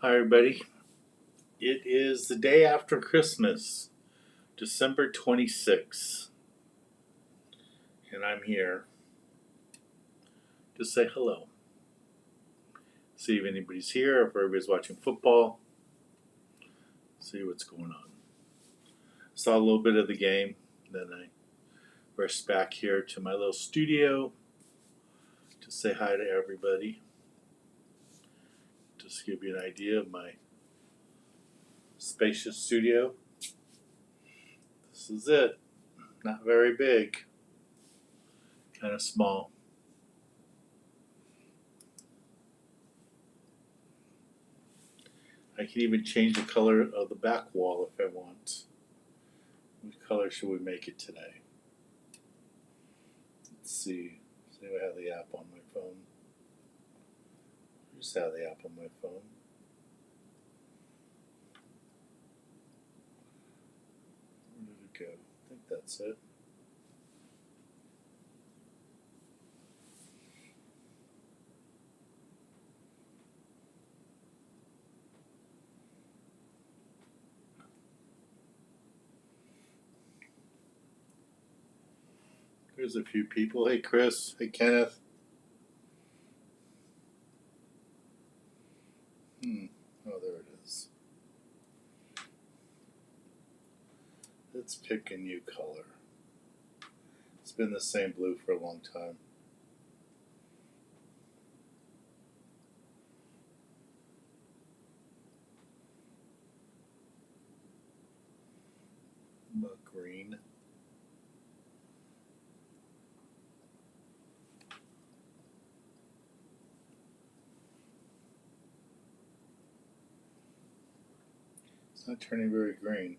Hi everybody. It is the day after Christmas, December 26th, and I'm here to say hello. See if anybody's here, if everybody's watching football, see what's going on. Saw a little bit of the game, then I rushed back here to my little studio to say hi to everybody. Just to give you an idea of my spacious studio. This is it. Not very big. Kind of small. I can even change the color of the back wall if I want. What color should we make it today? Let's see. See if I have the app on my phone. I just have the app on my phone. Where did it go? I think that's it. There's a few people. Hey Chris. Hey Kenneth. Oh, there it is. Let's pick a new color. It's been the same blue for a long time. Green. It's not turning very green.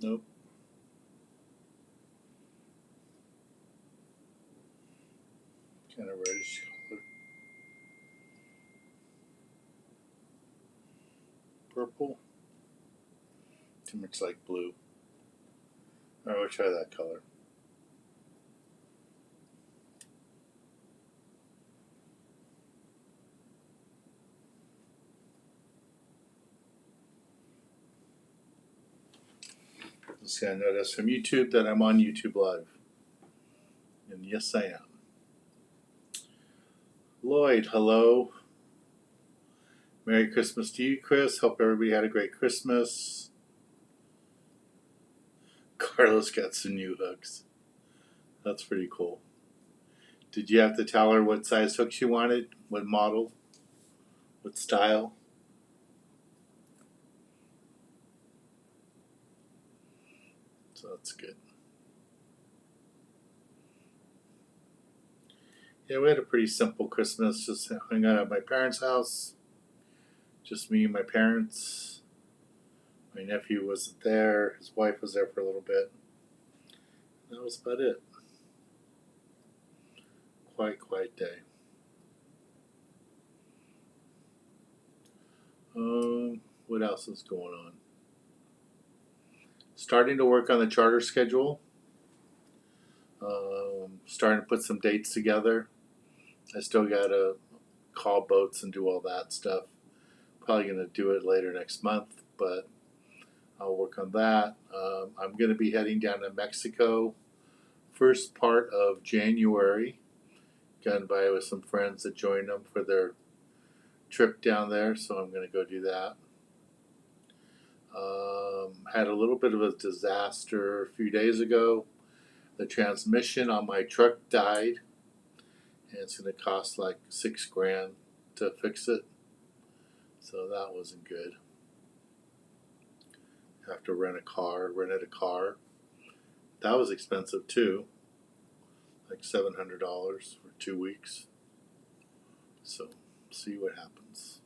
Nope. Kind of reddish color. Purple. Too much like blue. Alright, we'll try that color. Just got a notice from YouTube that I'm on YouTube Live. And yes, I am. Lloyd, hello. Merry Christmas to you, Chris. Hope everybody had a great Christmas. Carlos got some new hooks. That's pretty cool. Did you have to tell her what size hooks you wanted? What model? What style? So that's good. Yeah, we had a pretty simple Christmas. Just hung out at my parents' house. Just me and my parents. My nephew wasn't there. His wife was there for a little bit. That was about it. Quite quiet day. What else is going on? Starting to work on the charter schedule. Starting to put some dates together. I still got to call boats and do all that stuff. Probably going to do it later next month, but I'll work on that. I'm going to be heading down to Mexico first part of January. Got invited with some friends that joined them for their trip down there, so I'm going to go do that. Had a little bit of a disaster a few days ago. The transmission on my truck died, and it's going to cost like $6,000 to fix it. So that wasn't good. Have to rented a car. That was expensive too. Like $700 for 2 weeks. So see what happens.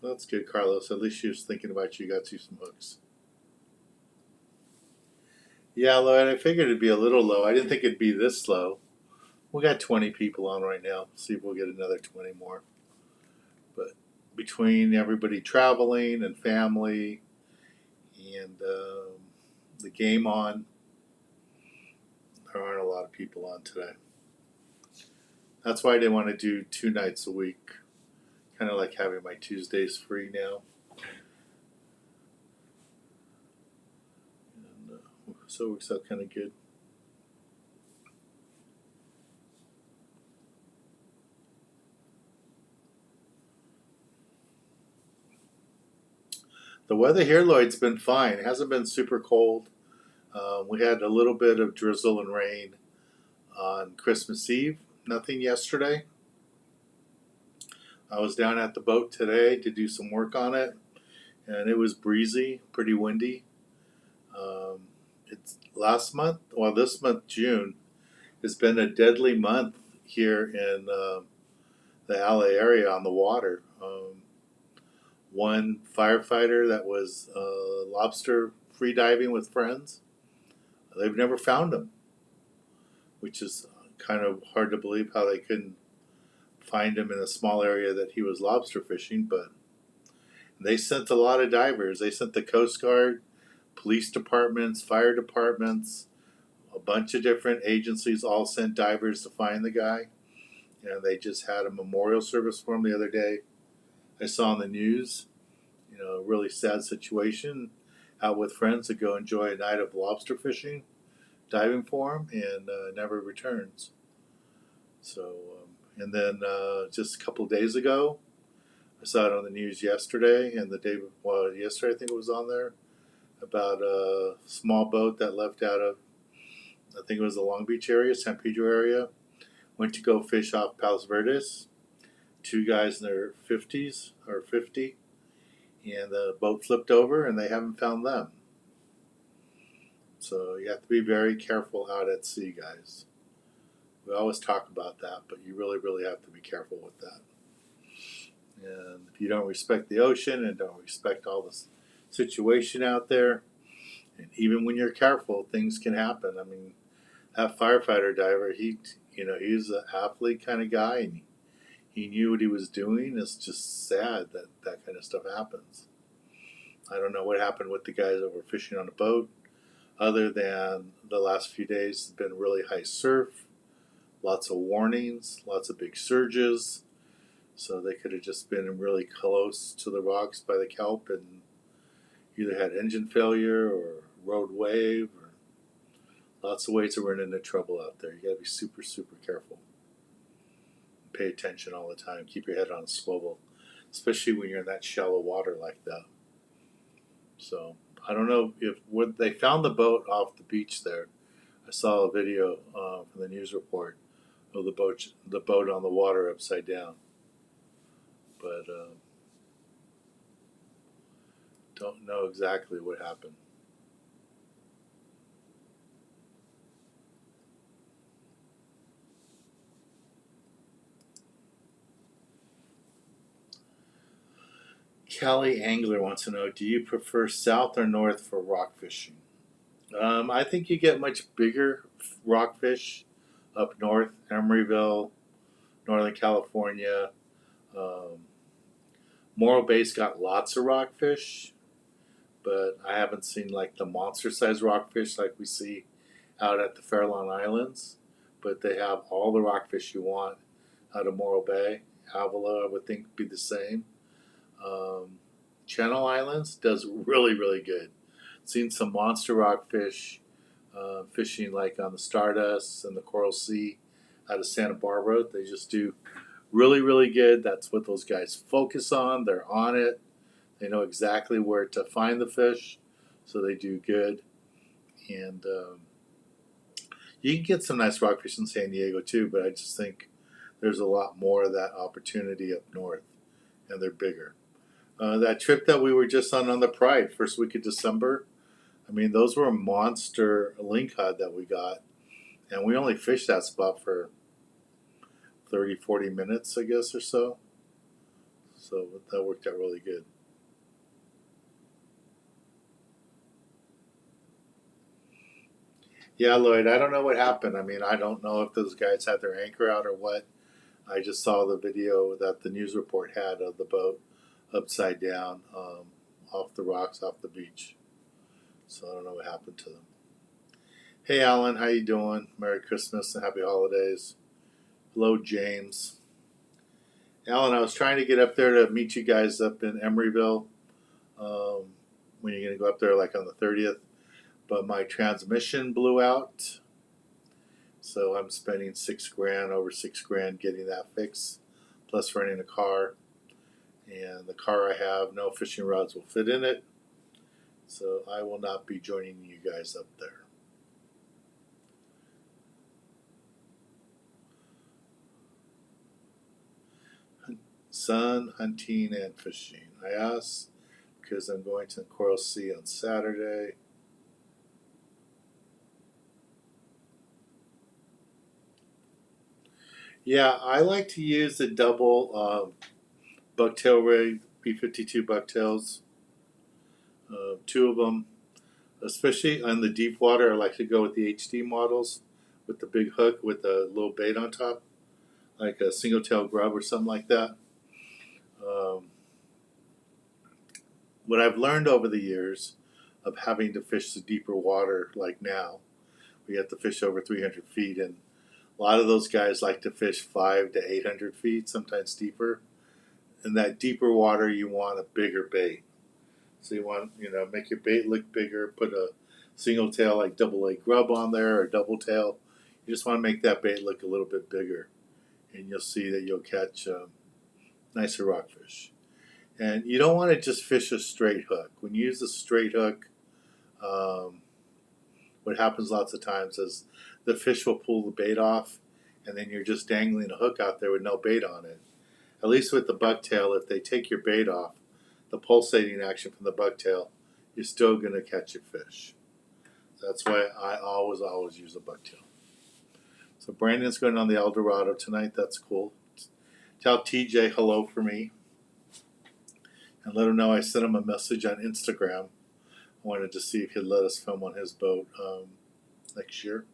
That's good, Carlos. At least she was thinking about you. Got you some hooks. Yeah, Lloyd, I figured it'd be a little low. I didn't think it'd be this low. We got 20 people on right now. See if we'll get another 20 more. But between everybody traveling and family and the game on, there aren't a lot of people on today. That's why I didn't want to do 2 nights a week. Kind of like having my Tuesdays free now. And so it works out kind of good. The weather here, Lloyd's been fine. It hasn't been super cold. We had a little bit of drizzle and rain on Christmas Eve. Nothing yesterday. I was down at the boat today to do some work on it, and it was breezy, pretty windy. It's last month, well, this month, June, has been a deadly month here in the LA area on the water. One firefighter that was lobster free diving with friends, they've never found him, which is kind of hard to believe how they couldn't find him in a small area that he was lobster fishing. But they sent a lot of divers. They sent the Coast Guard, police departments, fire departments, a bunch of different agencies all sent divers to find the guy. And they just had a memorial service for him the other day. I saw on the news, a really sad situation, out with friends to go enjoy a night of lobster fishing, diving for him, and never returns. So, and then just a couple of days ago, I saw it on the news yesterday, and yesterday I think it was on there, about a small boat that left out of, I think it was the Long Beach area, San Pedro area, went to go fish off Palos Verdes. 2 guys in their 50s or 50, and the boat flipped over, and they haven't found them. So you have to be very careful out at sea, guys. We always talk about that, but you really, really have to be careful with that. And if you don't respect the ocean and don't respect all the situation out there, and even when you're careful, things can happen. I mean, that firefighter diver, he's an athlete kind of guy, and he knew what he was doing. It's just sad that that kind of stuff happens. I don't know what happened with the guys that were fishing on a boat, other than the last few days have been really high surf, lots of warnings, lots of big surges. So they could have just been really close to the rocks by the kelp and either had engine failure or road wave, or lots of ways to run into trouble out there. You got to be super, super careful. Pay attention all the time. Keep your head on a swivel, especially when you're in that shallow water like that. So I don't know when they found the boat off the beach there. I saw a video from the news report of the boat on the water upside down, but don't know exactly what happened. Callie Angler wants to know, do you prefer south or north for rock fishing? I think you get much bigger rockfish up north, Emeryville, Northern California. Morro Bay's got lots of rockfish, but I haven't seen like the monster-sized rockfish like we see out at the Farallon Islands. But they have all the rockfish you want out of Morro Bay. Avila, I would think, be the same. Channel Islands does really, really good. Seen some monster rockfish fishing like on the Stardust and the Coral Sea out of Santa Barbara. They just do really, really good. That's what those guys focus on. They're on it. They know exactly where to find the fish, so they do good. And you can get some nice rockfish in San Diego too, but I just think there's a lot more of that opportunity up north, and they're bigger. That trip that we were just on the Pride, first week of December, I mean, those were a monster lingcod that we got, and we only fished that spot for 30, 40 minutes, I guess, or so. So that worked out really good. Yeah, Lloyd, I don't know what happened. I mean, I don't know if those guys had their anchor out or what. I just saw the video that the news report had of the boat upside down, off the rocks, off the beach. So I don't know what happened to them. Hey, Alan, how you doing? Merry Christmas and Happy Holidays. Hello, James. Alan, I was trying to get up there to meet you guys up in Emeryville. When you're going to go up there, like on the 30th. But my transmission blew out. So I'm spending $6,000, over $6,000 getting that fixed, plus renting a car. And the car I have, no fishing rods will fit in it. So I will not be joining you guys up there. Sun, hunting, and fishing. I asked because I'm going to Coral Sea on Saturday. Yeah, I like to use the double bucktail rig, B52 bucktails. Two of them, especially on the deep water. I like to go with the HD models with the big hook with a little bait on top, like a single tail grub or something like that. What I've learned over the years of having to fish the deeper water, like now, we have to fish over 300 feet, and a lot of those guys like to fish 500 to 800 feet, sometimes deeper. In that deeper water, you want a bigger bait. So you want, make your bait look bigger, put a single tail like double A grub on there or double tail. You just want to make that bait look a little bit bigger, and you'll see that you'll catch nicer rockfish. And you don't want to just fish a straight hook. When you use a straight hook, what happens lots of times is the fish will pull the bait off, and then you're just dangling a hook out there with no bait on it. At least with the bucktail, if they take your bait off, the pulsating action from the bucktail, you're still going to catch your fish. So that's why I always use a bucktail. So Brandon's going on the El Dorado tonight. That's cool. Tell TJ hello for me. And let him know I sent him a message on Instagram. I wanted to see if he'd let us film on his boat next year.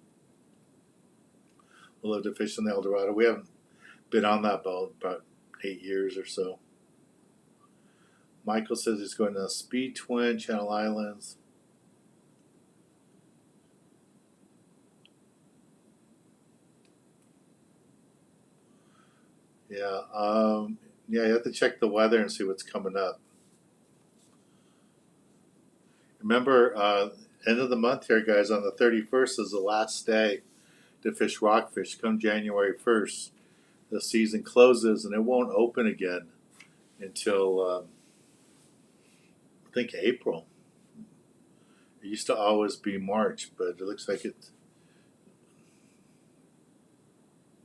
We'll love to fish on the El Dorado. We haven't been on that boat about 8 years or so. Michael says he's going to Speed Twin, Channel Islands. Yeah, you have to check the weather and see what's coming up. Remember, end of the month here, guys, on the 31st is the last day to fish rockfish. Come January 1st, the season closes, and it won't open again until, I think, April. It used to always be March, but it looks like it...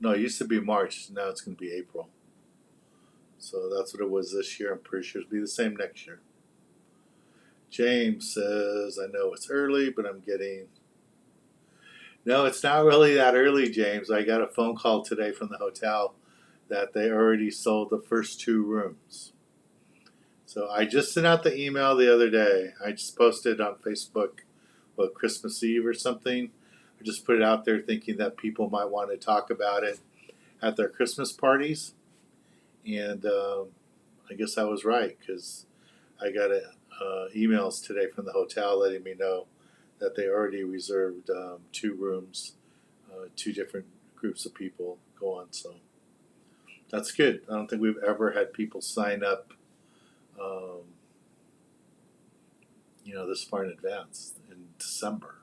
No, it used to be March. Now it's going to be April. So that's what it was this year. I'm pretty sure it'll be the same next year. James says, I know it's early, but I'm getting... No, it's not really that early, James. I got a phone call today from the hotel that they already sold the first 2 rooms. So I just sent out the email the other day. I just posted on Facebook, Christmas Eve or something. I just put it out there thinking that people might want to talk about it at their Christmas parties. And I guess I was right, because I got emails today from the hotel letting me know that they already reserved 2 rooms, 2 different groups of people go on. So that's good. I don't think we've ever had people sign up, this far in advance in December.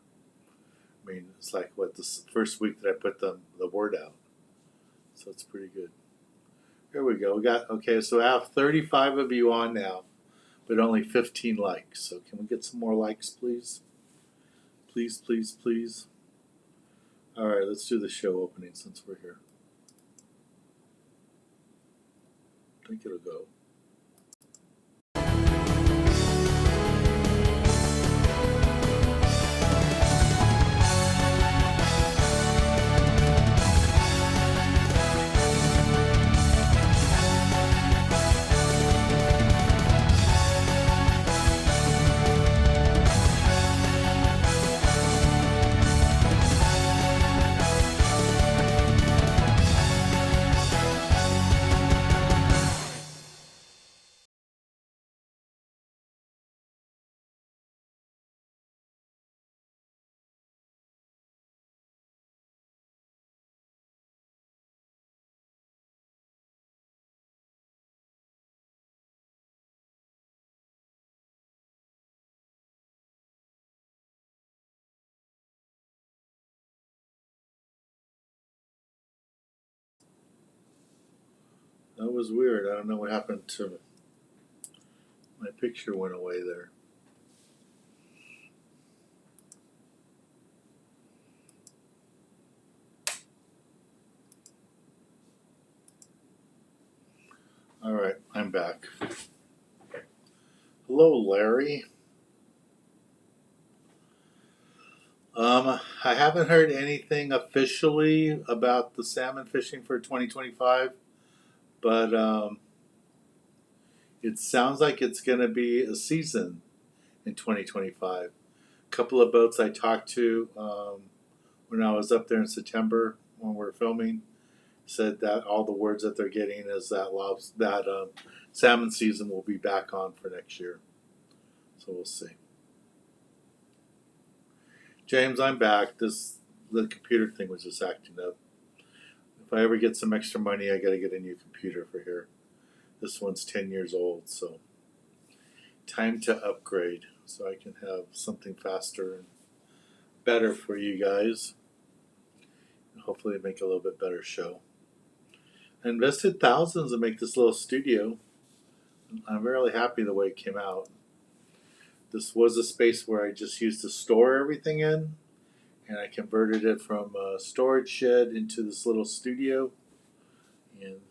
I mean, it's like, the first week that I put the word out. So it's pretty good. Here we go. So I have 35 of you on now, but only 15 likes. So can we get some more likes, please? Please, please, please. All right, let's do the show opening since we're here. I think it'll go. That was weird. I don't know what happened to my picture. Went away there. All right, I'm back. Hello, Larry. I haven't heard anything officially about the salmon fishing for 2025, but it sounds like it's going to be a season in 2025. A couple of boats I talked to when I was up there in September when we were filming said that all the words that they're getting is that salmon season will be back on for next year. So we'll see. James, I'm back. The computer thing was just acting up. If I ever get some extra money, I got to get a new computer for here. This one's 10 years old, so time to upgrade so I can have something faster and better for you guys. And hopefully make a little bit better show. I invested thousands to make this little studio. I'm really happy the way it came out. This was a space where I just used to store everything in, and I converted it from a storage shed into this little studio, and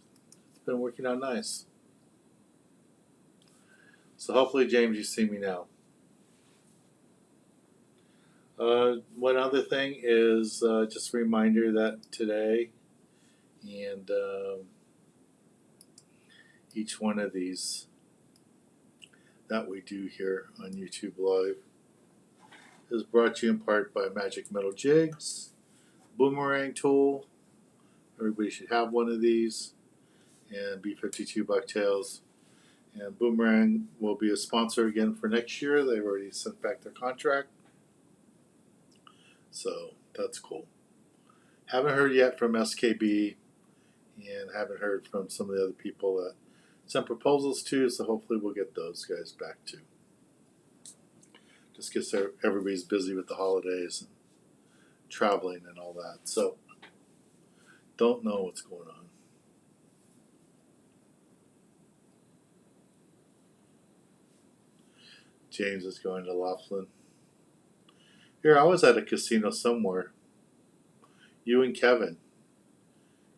it's been working out nice. So hopefully, James, you see me now. One other thing is just a reminder that today and each one of these that we do here on YouTube Live is brought to you in part by Magic Metal Jigs, Boomerang Tool. Everybody should have one of these, and B52 Bucktails. And Boomerang will be a sponsor again for next year. They've already sent back their contract. So that's cool. Haven't heard yet from SKB, and haven't heard from some of the other people that sent proposals to, so hopefully we'll get those guys back too. Just because everybody's busy with the holidays and traveling and all that. So don't know what's going on. James is going to Laughlin. Here, I was at a casino somewhere. You and Kevin.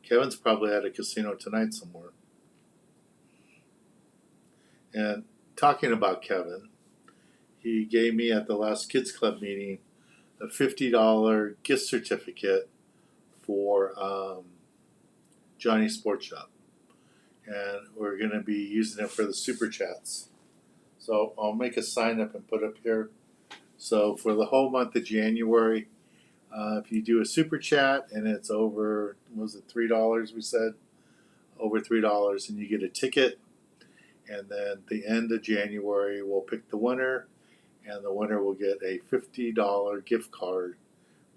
Kevin's probably at a casino tonight somewhere. And talking about Kevin, he gave me at the last Kids Club meeting a $50 gift certificate for Johnny's Sports Shop. And we're going to be using it for the Super Chats. So I'll make a sign up and put up here. So for the whole month of January, if you do a Super Chat and it's over, was it $3 we said? Over $3 and you get a ticket. And then at the end of January, we'll pick the winner. And the winner will get a $50 gift card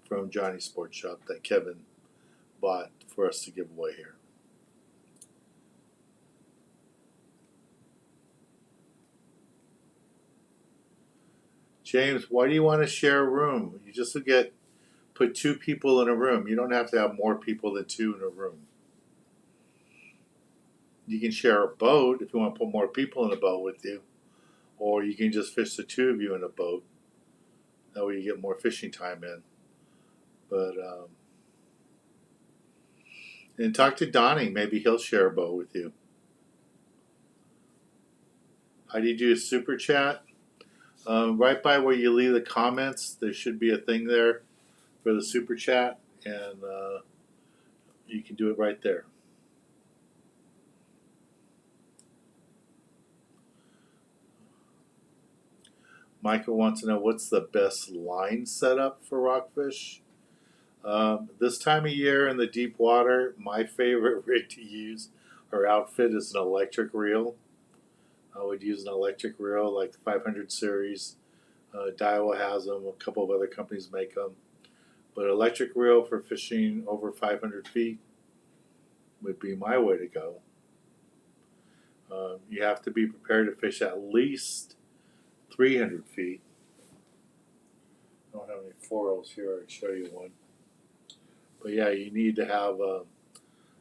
from Johnny's Sports Shop that Kevin bought for us to give away here. James, why do you want to share a room? You just put 2 people in a room. You don't have to have more people than 2 in a room. You can share a boat if you want to put more people in a boat with you. Or you can just fish the 2 of you in a boat. That way you get more fishing time in. But, and talk to Donnie. Maybe he'll share a boat with you. How do you do a Super Chat? Right by where you leave the comments, there should be a thing there for the Super Chat. And you can do it right there. Michael wants to know what's the best line setup for rockfish. This time of year in the deep water, my favorite rig to use or outfit is an electric reel. I would use an electric reel like the 500 series. Daiwa has them. A couple of other companies make them. But electric reel for fishing over 500 feet would be my way to go. You have to be prepared to fish at least 300 feet. I don't have any 4Os here. I'll show you one. But yeah, you need to have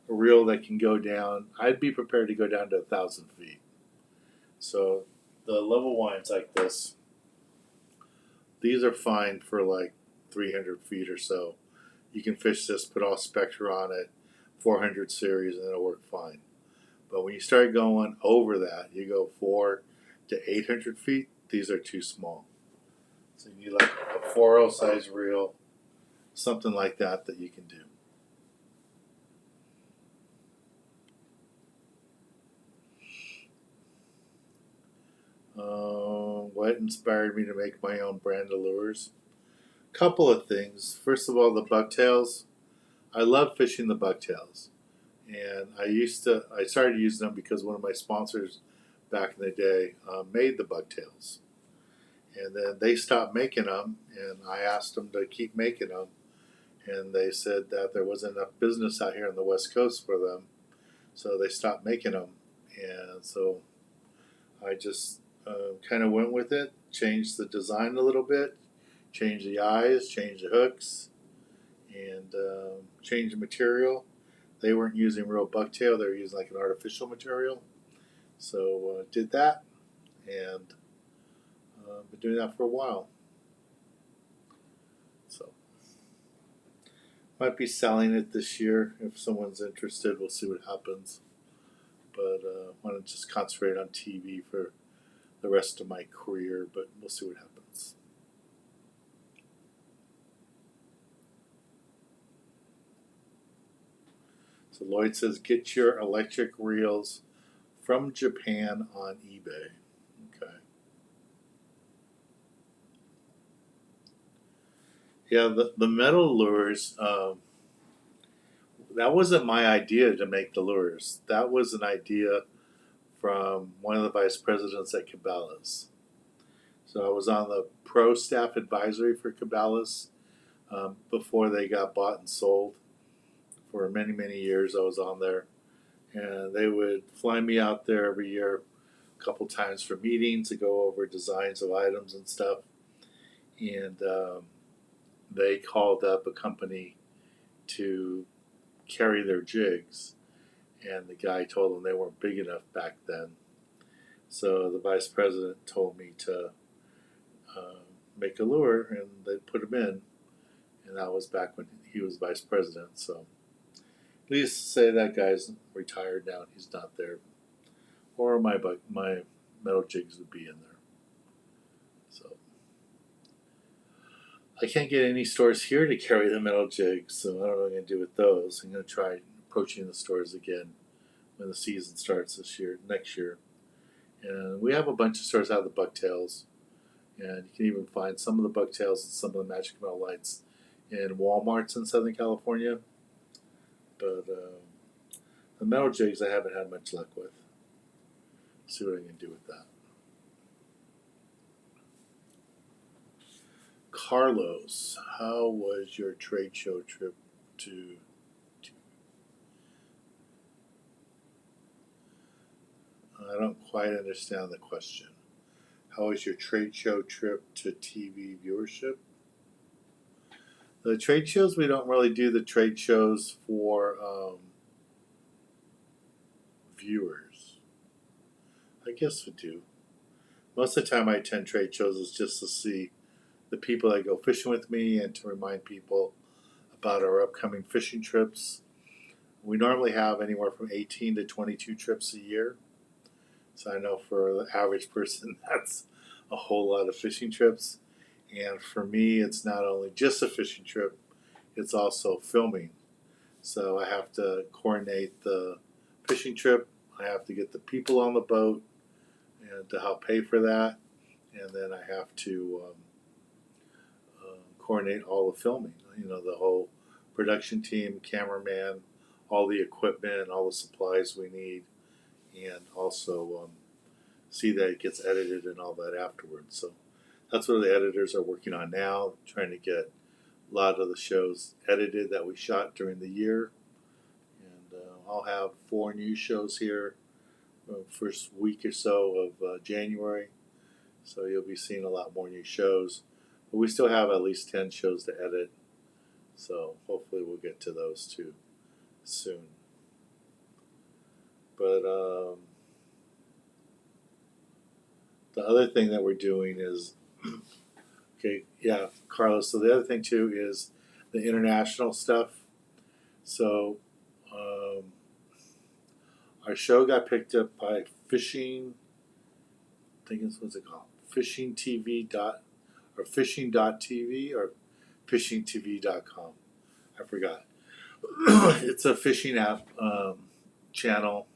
a reel that can go down. I'd be prepared to go down to 1,000 feet. So the level wines like this, these are fine for like 300 feet or so. You can fish this, put all Spectra on it, 400 series, and it'll work fine. But when you start going over that, you go 4 to 800 feet, these are too small. So you need like a 4.0 size reel, something like that you can do. What inspired me to make my own brand of lures? Couple of things. First of all, the bucktails. I love fishing the bucktails, and I started using them because one of my sponsors back in the day made the bucktails, and then they stopped making them, and I asked them to keep making them, and they said that there wasn't enough business out here on the West Coast for them, so they stopped making them, and so I just kind of went with it, changed the design a little bit, changed the eyes, changed the hooks, and changed the material. They weren't using real bucktail; they were using like an artificial material. So did that, and been doing that for a while. So might be selling it this year if someone's interested. We'll see what happens. But I want to just concentrate on TV for the rest of my career. But we'll see what happens. So Lloyd says, get your electric reels from Japan on eBay. Okay. Yeah, the metal lures, that wasn't my idea to make the lures. That was an idea from one of the vice presidents at Cabela's. So I was on the pro staff advisory for Cabela's before they got bought and sold. For many, many years I was on there. And they would fly me out there every year a couple times for meetings to go over designs of items and stuff. And they called up a company to carry their jigs, and the guy told them they weren't big enough back then. So the vice president told me to make a lure, and they put them in, and that was back when he was vice president. So needless to say, that guy's retired now, and he's not there, or my metal jigs would be in there. So I can't get any stores here to carry the metal jigs, so I don't know what I'm going to do with those. I'm going to try approaching the stores again when the season starts next year. And we have a bunch of stores out of the bucktails, and you can even find some of the bucktails and some of the magic metal lights in Walmarts in Southern California. But the metal jigs I haven't had much luck with. See what I can do with that. Carlos, how was your trade show trip to I don't quite understand the question. How was your trade show trip to TV viewership? The trade shows, we don't really do the trade shows for viewers. I guess we do. Most of the time I attend trade shows is just to see the people that go fishing with me and to remind people about our upcoming fishing trips. We normally have anywhere from 18 to 22 trips a year. So I know for the average person, that's a whole lot of fishing trips. And for me, it's not only just a fishing trip, it's also filming. So I have to coordinate the fishing trip. I have to get the people on the boat and to help pay for that. And then I have to coordinate all the filming, the whole production team, cameraman, all the equipment, all the supplies we need, and also see that it gets edited and all that afterwards. So that's what the editors are working on now, trying to get a lot of the shows edited that we shot during the year. And I'll have 4 new shows here first week or so of January. So you'll be seeing a lot more new shows. But we still have at least 10 shows to edit. So hopefully we'll get to those too soon. But the other thing that we're doing is, okay, yeah, Carlos. So the other thing too is the international stuff. So our show got picked up by Fishing. I think it's what's it called? Fishing TV dot or fishing.tv or fishingtv.com. I forgot. It's a fishing app channel,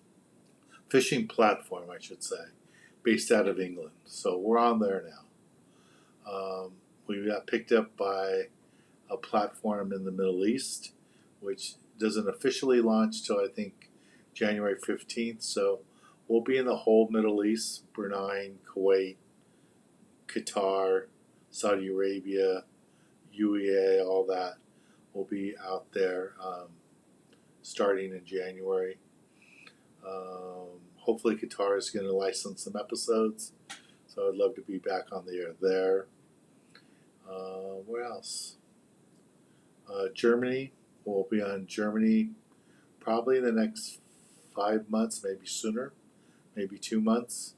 fishing platform, I should say, based out of England. So we're on there now. We got picked up by a platform in the Middle East, which doesn't officially launch till I think January 15th. So we'll be in the whole Middle East, Brunei, Kuwait, Qatar, Saudi Arabia, UEA, all that. Will be out there starting in January. Hopefully Qatar is going to license some episodes, so I'd love to be back on the air there. Where else? Germany. We'll be on Germany probably in the next 5 months, maybe sooner, maybe 2 months.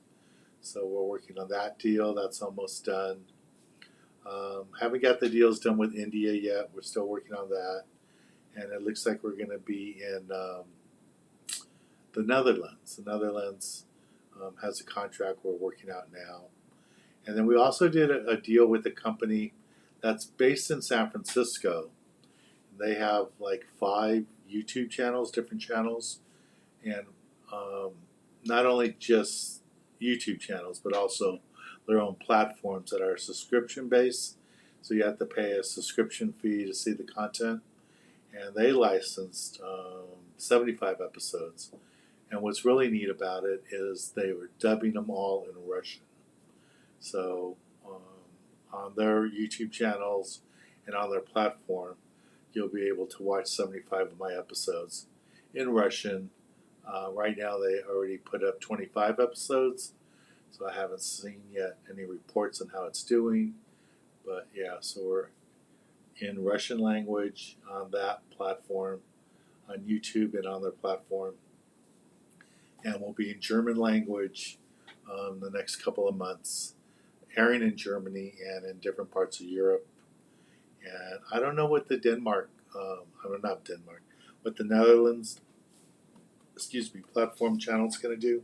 So we're working on that deal. That's almost done. Haven't got the deals done with India yet. We're still working on that. And it looks like we're going to be in the Netherlands. The Netherlands has a contract we're working out now. And then we also did a deal with a company that's based in San Francisco. They have like 5 YouTube channels, different channels, and not only just YouTube channels, but also their own platforms that are subscription based. So you have to pay a subscription fee to see the content. And they licensed 75 episodes. And what's really neat about it is they were dubbing them all in Russian. So on their YouTube channels and on their platform, you'll be able to watch 75 of my episodes in Russian. Right now they already put up 25 episodes, so I haven't seen yet any reports on how it's doing. But yeah, so we're in Russian language on that platform, on YouTube and on their platform. And we'll be in German language the next couple of months, airing in Germany and in different parts of Europe. And I don't know what the what the Netherlands, platform channel is going to do.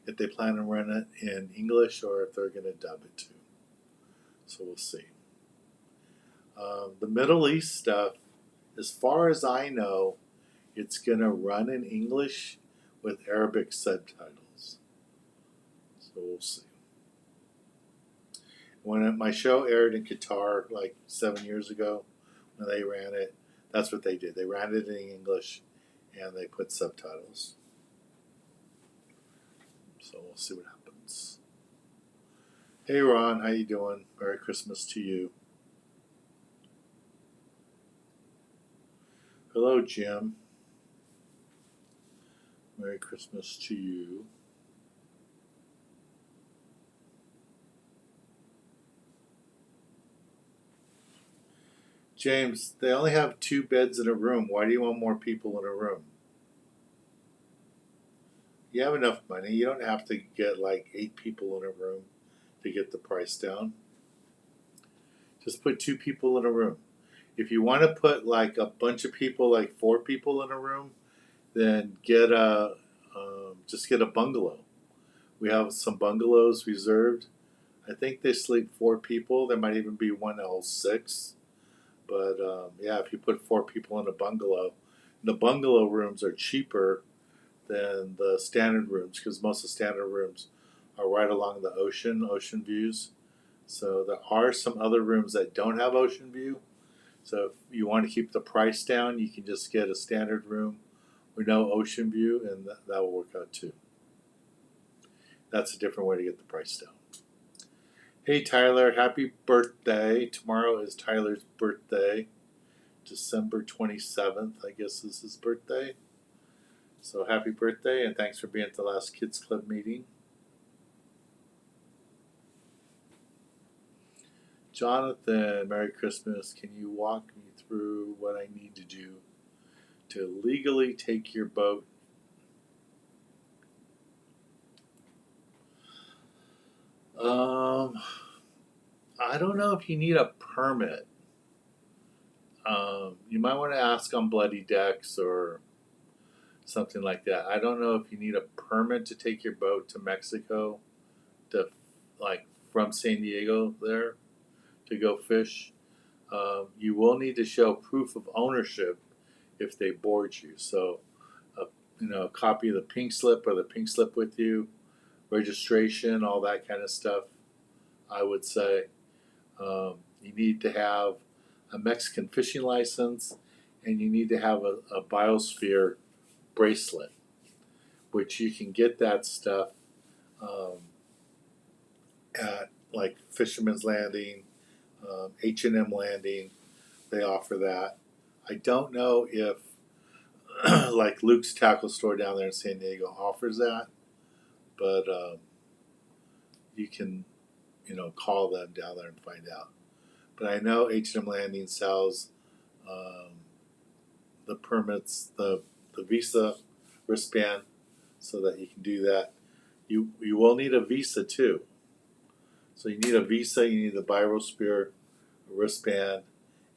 If they plan to run it in English or if they're going to dub it too. So we'll see. The Middle East stuff, as far as I know, it's going to run in English with Arabic subtitles. So we'll see. When my show aired in Qatar like 7 years ago, when they ran it, that's what they did. They ran it in English and they put subtitles. So we'll see what happens. Hey Ron, how you doing? Merry Christmas to you. Hello Jim. Merry Christmas to you. James, they only have 2 beds in a room. Why do you want more people in a room? You have enough money. You don't have to get like 8 people in a room to get the price down. Just put 2 people in a room. If you want to put like a bunch of people, like 4 people in a room, then just get a bungalow. We have some bungalows reserved. I think they sleep 4 people. There might even be one that holds 6. But yeah, if you put 4 people in a bungalow, the bungalow rooms are cheaper than the standard rooms because most of the standard rooms are right along the ocean views. So there are some other rooms that don't have ocean view. So if you want to keep the price down, you can just get a standard room with no ocean view, and that will work out too. That's a different way to get the price down. Hey Tyler, happy birthday. Tomorrow is Tyler's birthday. December 27th, I guess is his birthday. So happy birthday and thanks for being at the last Kids Club meeting. Jonathan, Merry Christmas. Can you walk me through what I need to do to legally take your boat I don't know if you need a permit. You might want to ask on Bloody Decks or something like that. I don't know if you need a permit to take your boat to Mexico, to like from San Diego there to go fish. You will need to show proof of ownership if they board you. So, a copy of the pink slip or the pink slip with you, registration, all that kind of stuff. I would say you need to have a Mexican fishing license, and you need to have a biosphere bracelet, which you can get that stuff um, at like Fisherman's Landing, H&M Landing. They offer that. I don't know if like Luke's Tackle Store down there in San Diego offers that, but you can call them down there and find out. But I know H&M Landing sells um, the permits, the Visa wristband, so that you can do that. You will need a visa too. So you need a visa, you need the biosphere wristband,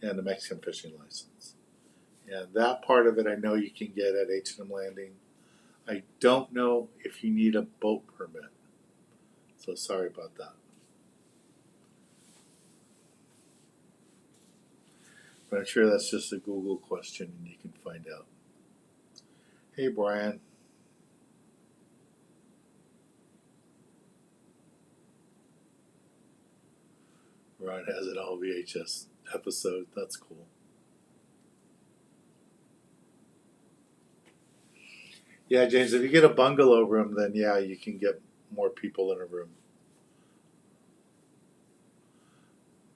and the Mexican fishing license. And that part of it I know you can get at H&M Landing. I don't know if you need a boat permit. So sorry about that. But I'm sure that's just a Google question and you can find out. Hey, Brian. Ron has an all VHS episode. That's cool. Yeah, James, if you get a bungalow room, then yeah, you can get more people in a room.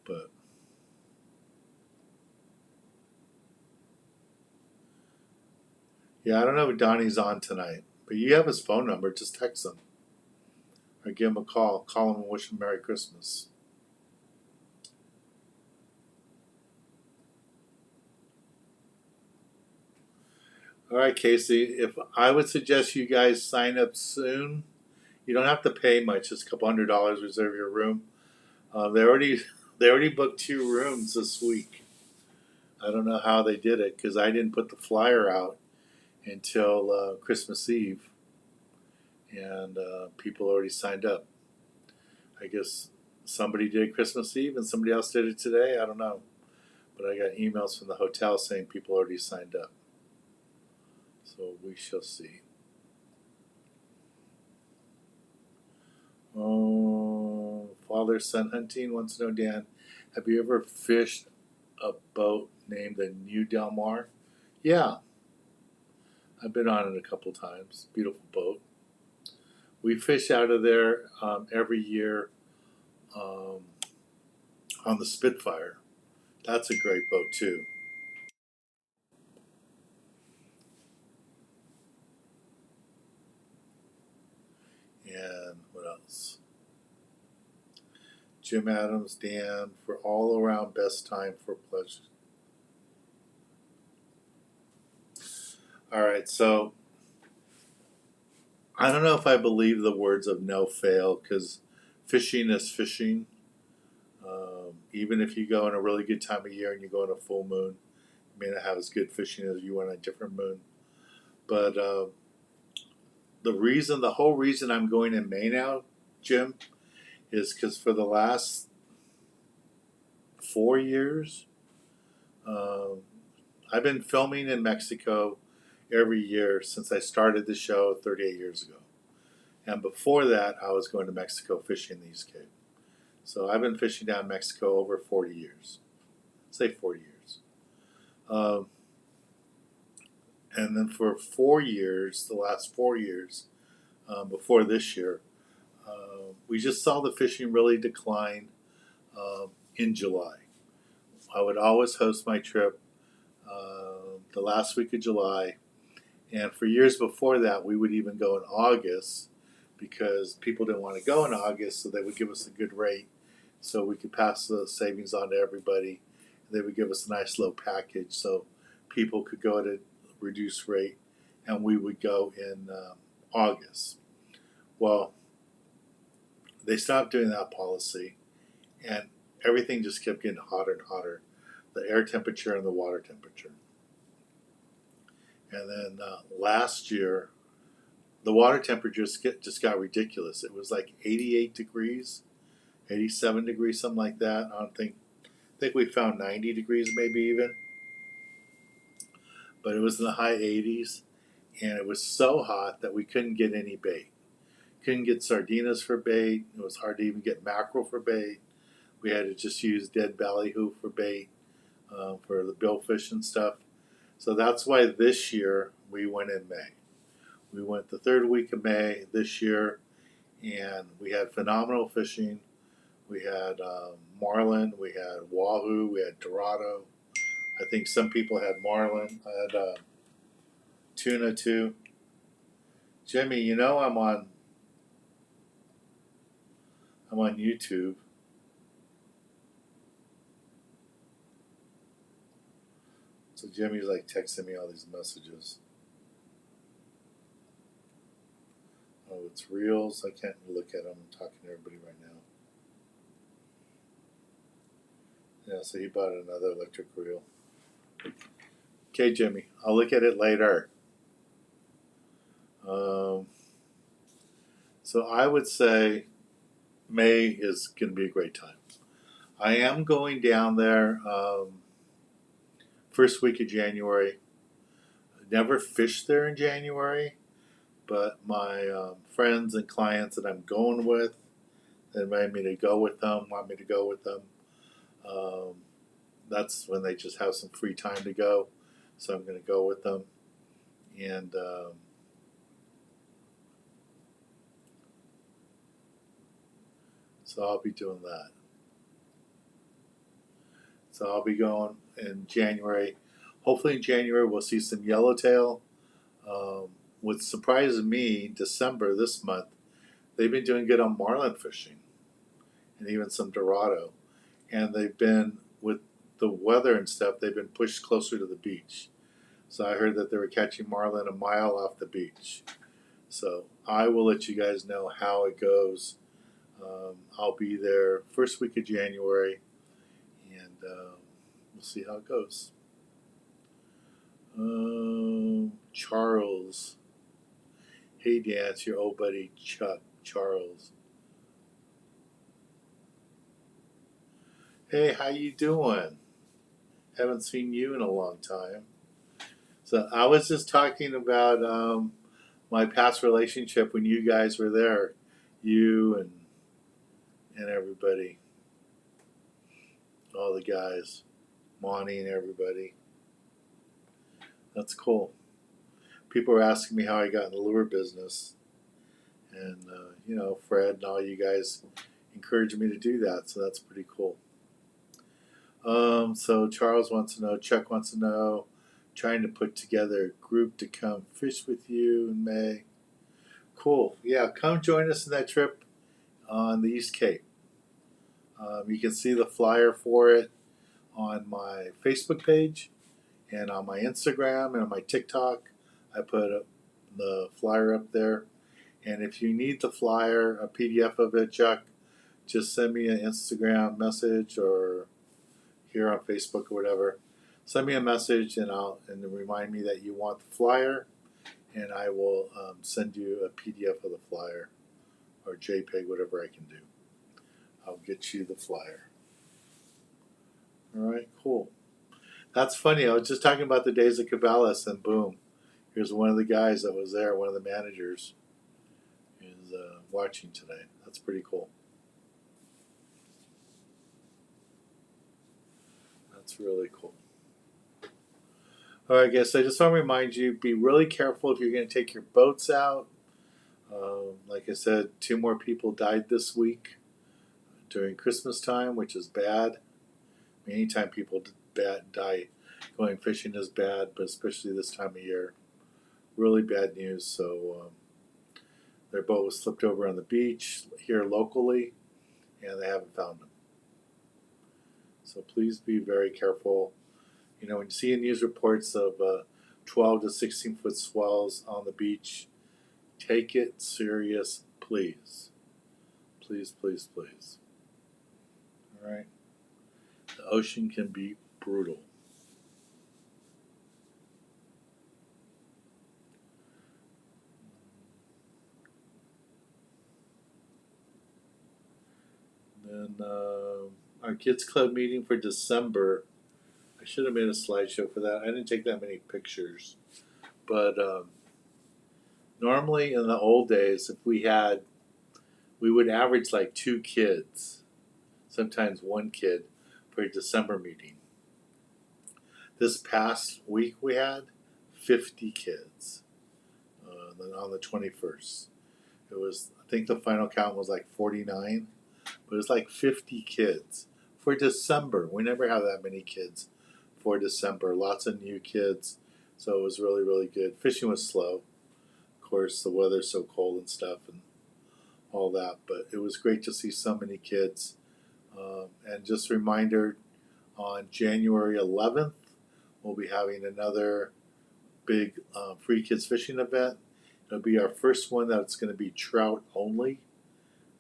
But yeah, I don't know if Donnie's on tonight, but you have his phone number. Just text him or give him a call. Call him and wish him Merry Christmas. All right, Casey. If I would suggest you guys sign up soon, you don't have to pay much. Just a couple $100, reserve your room. They already booked 2 rooms this week. I don't know how they did it because I didn't put the flyer out until Christmas Eve, and people already signed up. I guess somebody did Christmas Eve and somebody else did it today. I don't know, but I got emails from the hotel saying people already signed up. So we shall see. Oh, father son hunting wants to know, Dan, have you ever fished a boat named the New Del Mar? Yeah, I've been on it a couple times. Beautiful boat. We fish out of there every year um, on the Spitfire. That's a great boat too. And what else? Jim Adams, Dan, for all around best time for pleasure. All right, so I don't know if I believe the words of no fail because fishing is fishing. Even if you go in a really good time of year and you go in a full moon, you may not have as good fishing as you on a different moon. But the whole reason I'm going in May now, Jim, is because for the last 4 years, um, I've been filming in Mexico every year since I started the show 38 years ago. And before that, I was going to Mexico fishing the East Cape. So I've been fishing down Mexico over 40 years. Say 40 years. Um, and then for 4 years, the last 4 years, before this year, we just saw the fishing really decline in July. I would always host my trip the last week of July. And for years before that, we would even go in August because people didn't want to go in August, so they would give us a good rate so we could pass the savings on to everybody. They would give us a nice low package so people could go at a reduced rate, and we would go in August. Well, they stopped doing that policy, and everything just kept getting hotter and hotter, the air temperature and the water temperature. And then last year, the water temperature just got ridiculous. It was like 88 degrees, 87 degrees, something like that. I think we found 90 degrees maybe even, but it was in the high 80s, and it was so hot that we couldn't get any bait. Couldn't get sardinas for bait. It was hard to even get mackerel for bait. We had to just use dead ballyhoo for bait, for the billfish and stuff. So that's why this year we went in May. We went the third week of May this year, and we had phenomenal fishing. We had marlin, we had wahoo, we had dorado. I think some people had marlin. I had tuna too. Jimmy, you know I'm on YouTube. So Jimmy's like texting me all these messages. Oh, it's reels. I can't look at them. I'm talking to everybody right now. Yeah, so he bought another electric reel. Okay, Jimmy, I'll look at it later. So I would say May is going to be a great time. I am going down there first week of January. I never fished there in January, but my friends and clients that I'm going with, they invited me to go with them, want me to go with them. That's when they just have some free time to go, so I'm going to go with them. And so I'll be doing that. So I'll be going in January. Hopefully in January we'll see some yellowtail. What surprises me, December this month, they've been doing good on marlin fishing and even some dorado. And they've been, with the weather and stuff, they've been pushed closer to the beach. So I heard that they were catching marlin a mile off the beach. So I will let you guys know how it goes. I'll be there first week of January, and we'll see how it goes. Charles. Hey, Dan, it's your old buddy Chuck. Charles. Hey, how you doing? Haven't seen you in a long time. So I was just talking about my past relationship when you guys were there, you and everybody, all the guys, Monty and everybody. That's cool. People were asking me how I got in the lure business, and Fred and all you guys encouraged me to do that, so that's pretty cool. So Charles wants to know, Chuck wants to know, trying to put together a group to come fish with you in May. Cool. Yeah, come join us in that trip on the East Cape. You can see the flyer for it on my Facebook page and on my Instagram and on my TikTok. I put the flyer up there. And if you need the flyer, a PDF of it, Chuck, just send me an Instagram message or here on Facebook or whatever. Send me a message and remind me that you want the flyer, and I will send you a PDF of the flyer or JPEG, whatever I can do. I'll get you the flyer. All right, cool. That's funny. I was just talking about the days of Caballas, and boom, here's one of the guys that was there, one of the managers, is watching today. That's pretty cool. That's really cool. All right, guys, so I just want to remind you, be really careful if you're going to take your boats out. Like I said, 2 more people died this week during Christmas time, which is bad. Anytime people die going fishing is bad, but especially this time of year. Really bad news. So their boat was flipped over on the beach here locally, and they haven't found them. So please be very careful. When you see news reports of 12 to 16 foot swells on the beach, take it serious, please. Please, please, please. All right. The ocean can be brutal. Then our kids club meeting for December. I should have made a slideshow for that. I didn't take that many pictures, but normally in the old days, if we would average like 2 kids, sometimes 1 kid, for a December meeting. This past week we had 50 kids. Then on the 21st, it was, I think the final count was like 49, but it was like 50 kids for December. We never have that many kids for December. Lots of new kids, so it was really, really good. Fishing was slow. Of course, the weather's so cold and stuff and all that, but it was great to see so many kids. And just a reminder, on January 11th, we'll be having another big free kids fishing event. It'll be our first one that's going to be trout only.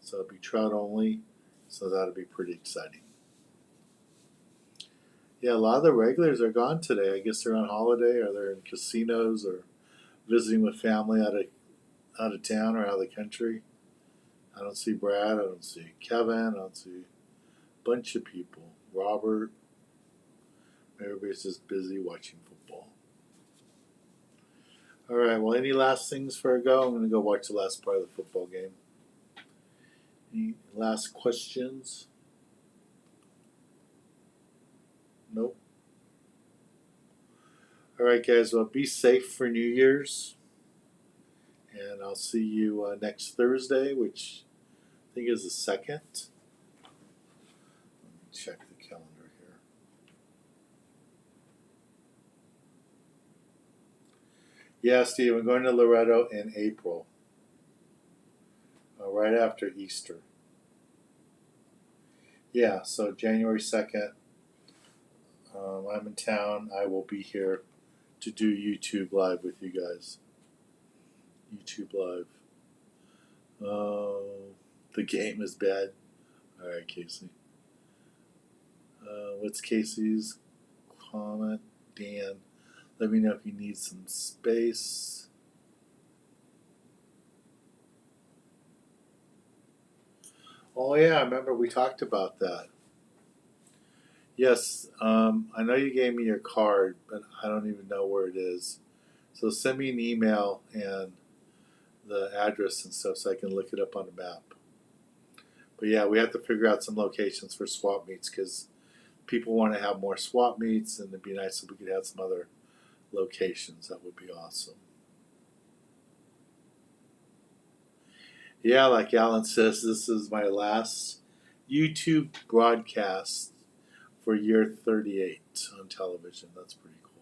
So it'll be trout only. So that'll be pretty exciting. Yeah, a lot of the regulars are gone today. I guess they're on holiday or they're in casinos or visiting with family out of town or out of the country. I don't see Brad. I don't see Kevin. I don't see a bunch of people. Robert. Everybody's just busy watching football. All right, well, any last things for a go? I'm going to go watch the last part of the football game. Any last questions? Nope. All right, guys, well, be safe for New Year's. And I'll see you next Thursday, which I think is the 2nd. Let me check the calendar here. Yeah, Steve, I'm going to Loretto in April, right after Easter. Yeah, so January 2nd, I'm in town. I will be here to do YouTube Live with you guys. YouTube Live. The game is bad. All right, Casey. What's Casey's comment? Dan, let me know if you need some space. Oh, yeah, I remember we talked about that. Yes, I know you gave me your card, but I don't even know where it is. So send me an email and the address and stuff so I can look it up on the map. But yeah, we have to figure out some locations for swap meets because people want to have more swap meets, and it'd be nice if we could have some other locations. That would be awesome. Yeah, like Alan says, this is my last YouTube broadcast for year 38 on television. That's pretty cool.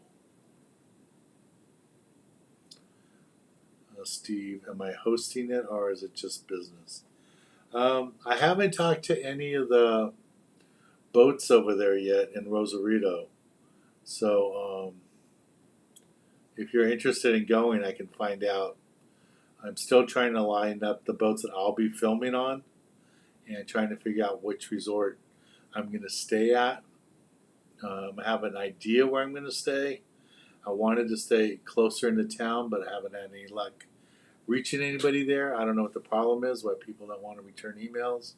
Steve, am I hosting it or is it just business? I haven't talked to any of the boats over there yet in Rosarito. So if you're interested in going, I can find out. I'm still trying to line up the boats that I'll be filming on and trying to figure out which resort I'm going to stay at. I have an idea where I'm going to stay. I wanted to stay closer into town, but I haven't had any luck reaching anybody there. I don't know what the problem is, why people don't want to return emails,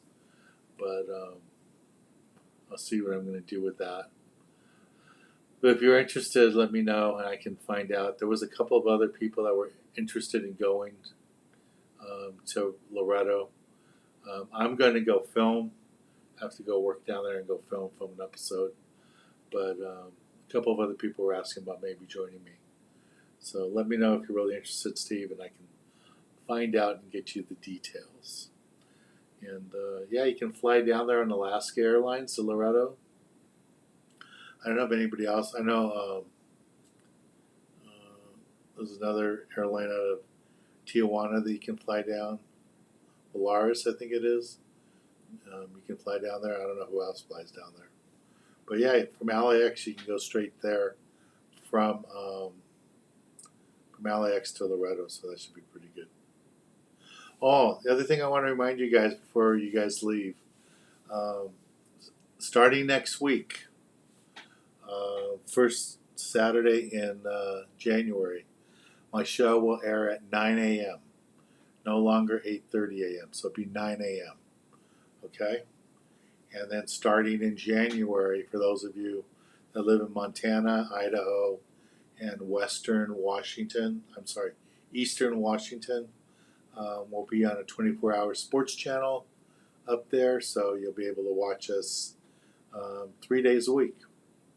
but I'll see what I'm going to do with that. But if you're interested, let me know and I can find out. There was a couple of other people that were interested in going to Loretto. I'm going to go film. Have to go work down there and go film an episode. But a couple of other people were asking about maybe joining me. So let me know if you're really interested, Steve, and I can find out and get you the details. And yeah, you can fly down there on Alaska Airlines to Loretto. I don't know if anybody else. I know there's another airline out of Tijuana that you can fly down. Polaris, I think it is. You can fly down there. I don't know who else flies down there. But yeah, from LAX you can go straight there from LAX to Loretto, so that should be pretty good. Oh, the other thing I want to remind you guys before you guys leave, um, starting next week, first Saturday in January, my show will air at 9 a.m. No longer 8:30 a.m. So it'll be 9 a.m. Okay, and then starting in January, for those of you that live in Montana, Idaho, and Eastern Washington, we'll be on a 24-hour sports channel up there, so you'll be able to watch us 3 days a week,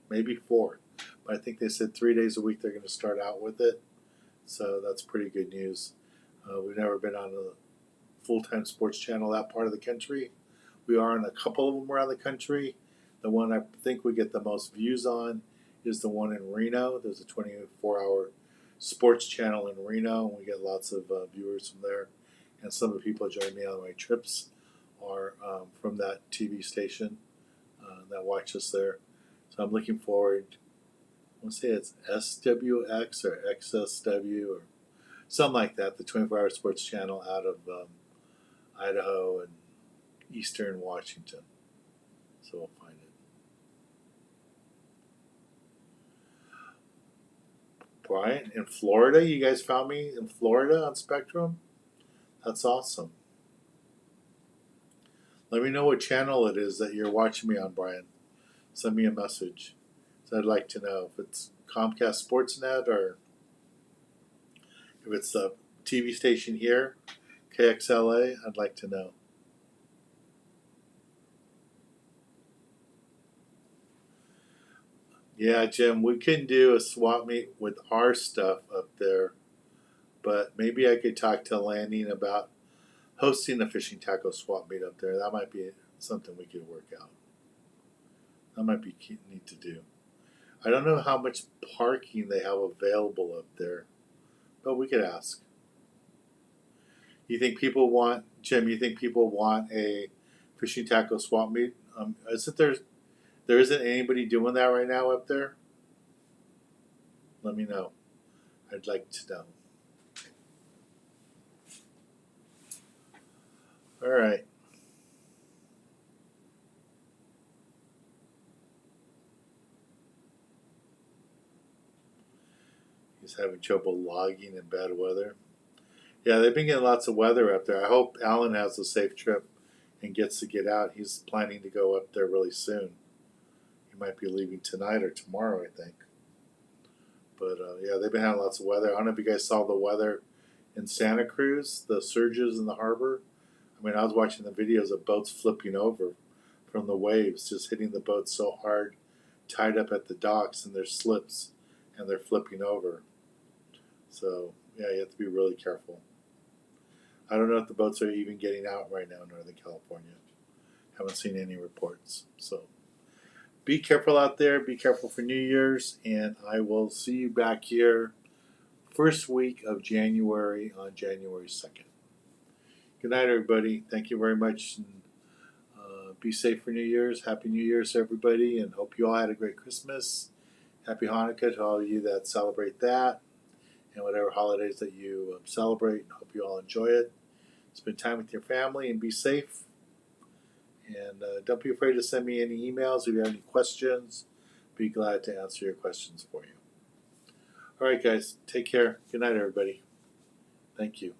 maybe 4. But I think they said 3 days a week they're going to start out with it, so that's pretty good news. We've never been on a full-time sports channel that part of the country. We are on a couple of them around the country. The one I think we get the most views on is the one in Reno. There's a 24-hour sports channel in Reno, and we get lots of viewers from there. And some of the people that join me on my trips are from that TV station that watch us there. So I'm looking forward. I want to say it's SWX or XSW or something like that, the 24-hour sports channel out of Idaho and Eastern Washington. So we'll find it. Brian, in Florida, you guys found me in Florida on Spectrum? That's awesome. Let me know what channel it is that you're watching me on, Brian. Send me a message. So I'd like to know if it's Comcast Sportsnet or if it's the TV station here, KXLA. I'd like to know. Yeah, Jim, we can do a swap meet with our stuff up there, but maybe I could talk to Landing about hosting a fishing tackle swap meet up there. That might be something we could work out. That might be neat to do. I don't know how much parking they have available up there, but we could ask. You think people want, Jim? You think people want a fishing tackle swap meet? Isn't there isn't anybody doing that right now up there? Let me know. I'd like to know. All right. He's having trouble logging in bad weather. Yeah, they've been getting lots of weather up there. I hope Alan has a safe trip and gets to get out. He's planning to go up there really soon. He might be leaving tonight or tomorrow, I think. But yeah, they've been having lots of weather. I don't know if you guys saw the weather in Santa Cruz, the surges in the harbor. I mean, I was watching the videos of boats flipping over from the waves, just hitting the boats so hard, tied up at the docks, and there's slips, and they're flipping over. So, yeah, you have to be really careful. I don't know if the boats are even getting out right now in Northern California. Haven't seen any reports. So, be careful out there. Be careful for New Year's, and I will see you back here first week of January on January 2nd. Good night, everybody. Thank you very much. And, be safe for New Year's. Happy New Year's, everybody, and hope you all had a great Christmas. Happy Hanukkah to all of you that celebrate that and whatever holidays that you celebrate. Hope you all enjoy it. Spend time with your family and be safe. And don't be afraid to send me any emails if you have any questions. Be glad to answer your questions for you. All right, guys. Take care. Good night, everybody. Thank you.